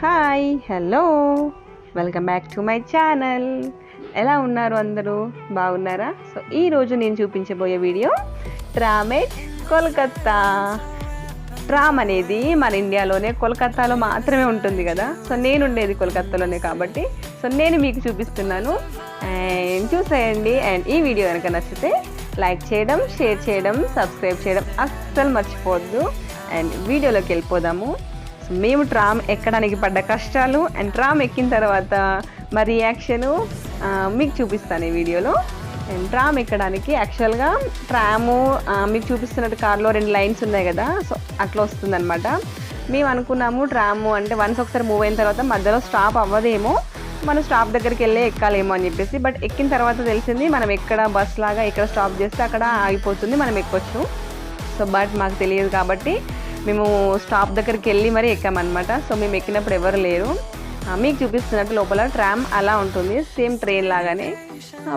Hi hello welcome back to my channel. ఎలా ఉన్నారు అందరూ? బాగున్నారా? సో ఈరోజు నేను చూపించబోయే వీడియో ట్రామెట్ కోల్కతా. ట్రామ్ అనేది మన ఇండియాలోనే కోల్కతాలో మాత్రమే ఉంటుంది కదా. సో నేను ఉండేది కోల్కతాలోనే కాబట్టి నేను మీకు చూపిస్తున్నాను అండ్ చూసేయండి. అండ్ ఈ వీడియో కనుక నచ్చితే లైక్ చేయడం, షేర్ చేయడం, సబ్స్క్రైబ్ చేయడం అస్సలు మర్చిపోవద్దు. అండ్ వీడియోలోకి వెళ్ళిపోదాము. సో మేము ట్రామ్ ఎక్కడానికి పడ్డ కష్టాలు అండ్ ట్రామ్ ఎక్కిన తర్వాత మా రియాక్షను మీకు చూపిస్తాను ఈ వీడియోలో. అండ్ ట్రామ్ ఎక్కడానికి యాక్చువల్గా ట్రాము మీకు చూపిస్తున్నట్టు కార్లో 2 లైన్స్ ఉన్నాయి కదా, సో అట్లా వస్తుందన్నమాట. మేము అనుకున్నాము ట్రాము అంటే వన్స్ ఒకసారి మూవ్ అయిన తర్వాత మధ్యలో స్టాప్ అవ్వదేమో, మనం స్టాప్ దగ్గరికి వెళ్ళే ఎక్కాలేమో అని చెప్పేసి. బట్ ఎక్కిన తర్వాత తెలిసింది మనం ఎక్కడ బస్ లాగా ఎక్కడ స్టాప్ చేస్తే అక్కడ ఆగిపోతుంది, మనం ఎక్కొచ్చు. సో బట్ మాకు తెలియదు కాబట్టి మేము స్టాప్ దగ్గరికి వెళ్ళి మరీ ఎక్కామన్నమాట. సో మేము ఎక్కినప్పుడు ఎవరు లేరు. మీకు చూపిస్తున్నట్టు లోపల ట్రామ్ అలా ఉంటుంది, సేమ్ ట్రైన్ లాగానే.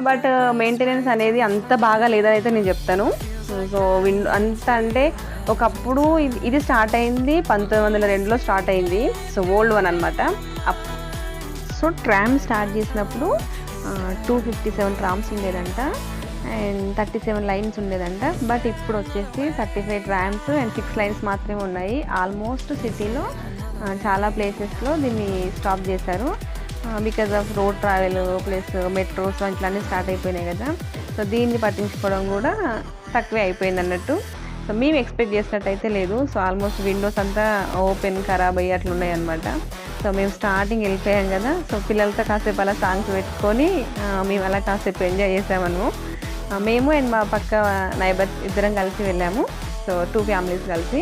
బట్ మెయింటెనెన్స్ అనేది అంత బాగా లేదని అయితే నేను చెప్తాను. సో అంత అంటే ఒకప్పుడు ఇది స్టార్ట్ అయింది 1902లో స్టార్ట్ అయింది. సో ఓల్డ్ వన్ అనమాట. సో ట్రామ్ స్టార్ట్ చేసినప్పుడు 257 ట్రామ్స్ ఉండేదంట అండ్ 37 లైన్స్ ఉండేదంట. బట్ ఇప్పుడు వచ్చేసి 35 ట్రామ్స్ అండ్ 6 లైన్స్ మాత్రమే ఉన్నాయి. ఆల్మోస్ట్ సిటీలో చాలా ప్లేసెస్లో దీన్ని స్టాప్ చేశారు because of road travel plus metros ఇట్లానే స్టార్ట్ అయిపోయినాయి కదా. సో దీన్ని పట్టించుకోవడం కూడా తక్కువే అయిపోయింది అన్నట్టు. సో మేము ఎక్స్పెక్ట్ చేసినట్టయితే లేదు. సో ఆల్మోస్ట్ విండోస్ అంతా ఓపెన్ ఖరాబ్ అయ్యి అట్లా ఉన్నాయి అనమాట. సో మేము స్టార్టింగ్ వెళ్ళిపోయాం కదా, సో పిల్లలతో కాసేపు అలా సాంగ్స్ పెట్టుకొని మేము అలా కాసేపు ఎంజాయ్ చేసామను. మేము అండ్ మా పక్క నైబర్స్ ఇద్దరం కలిసి వెళ్ళాము. సో 2 ఫ్యామిలీస్ కలిసి.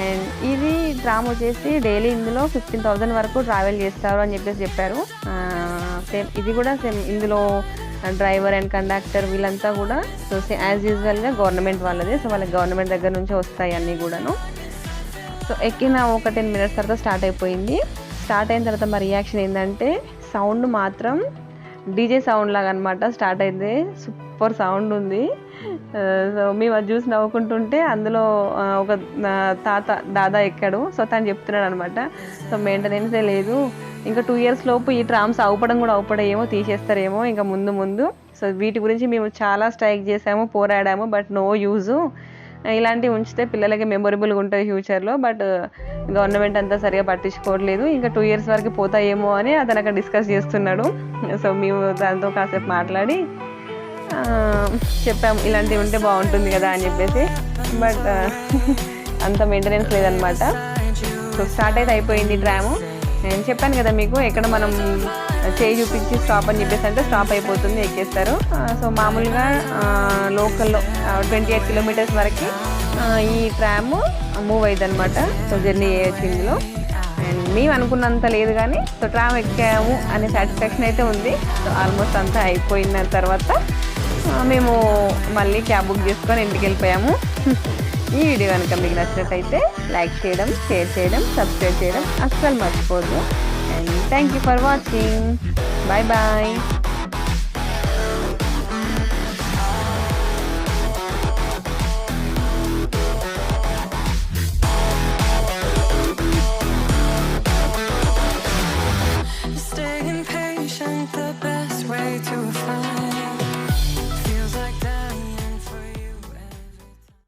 అండ్ ఇది ట్రామ్ వచ్చేసి డైలీ ఇందులో 15,000 వరకు ట్రావెల్ చేస్తారు అని చెప్పారు. సేమ్ ఇది కూడా సేమ్ ఇందులో డ్రైవర్ అండ్ కండక్టర్ వీళ్ళంతా కూడా సో యాజ్ యూజువల్గా గవర్నమెంట్ వాళ్ళదే. సో వాళ్ళకి గవర్నమెంట్ దగ్గర నుంచి వస్తాయి అన్నీ కూడాను. సో ఎక్కిన ఒక 10 మినిట్స్ తర్వాత స్టార్ట్ అయిపోయింది. స్టార్ట్ అయిన తర్వాత మా రియాక్షన్ ఏంటంటే సౌండ్ మాత్రం డీజే సౌండ్ లాగా అనమాట. స్టార్ట్ అయితే సూపర్ సౌండ్ ఉంది. సో మేము అది చూసి నవ్వుకుంటుంటే అందులో ఒక దాదా ఎక్కాడు. సో తను చెప్తున్నాడు అనమాట, సో మెయింటెనెన్సే లేదు, ఇంకా 2 years లోపు ఈ ట్రామ్స్ అవుపడేమో, తీసేస్తారేమో ఇంకా ముందు. సో వీటి గురించి మేము చాలా స్ట్రైక్ చేసాము, పోరాడాము. But no use. ఇలాంటివి ఉంచితే పిల్లలకి మెమొరబుల్గా ఉంటుంది ఫ్యూచర్లో. బట్ గవర్నమెంట్ అంతా సరిగా పట్టించుకోవట్లేదు, ఇంకా 2 years వరకు పోతాయేమో అని అతను అక్కడ డిస్కస్ చేస్తున్నాడు. సో మేము దాంతో కాసేపు మాట్లాడి చెప్పాము ఇలాంటివి ఉంటే బాగుంటుంది కదా అని చెప్పేసి. బట్ అంత మెయింటెనెన్స్ లేదనమాట. సో స్టార్ట్ అయితే అయిపోయింది ట్రాము. నేను చెప్పాను కదా మీకు, ఎక్కడ మనం చేయి చూపించి స్టాప్ అని చెప్పేసి అంటే స్టాప్ అయిపోతుంది, ఎక్కేస్తారు. సో మామూలుగా లోకల్లో 28 kilometers వరకు ఈ ట్రామ్ మూవ్ అయ్యింది అనమాట. సో జర్నీ చేయొచ్చు ఇందులో. అండ్ మేము అనుకున్నంత లేదు కానీ సో ట్రామ్ ఎక్కాము అనే సాటిస్ఫాక్షన్ అయితే ఉంది. సో ఆల్మోస్ట్ అంతా అయిపోయిన తర్వాత మేము మళ్ళీ క్యాబ్ బుక్ చేసుకొని ఇంటికి వెళ్ళిపోయాము. ఈ వీడియో కనుక మీకు నచ్చినట్టయితే లైక్ చేయడం, షేర్ చేయడం, సబ్స్క్రైబ్ చేయడం అస్సలు మర్చిపోద్దు. And thank you for watching. Bye bye.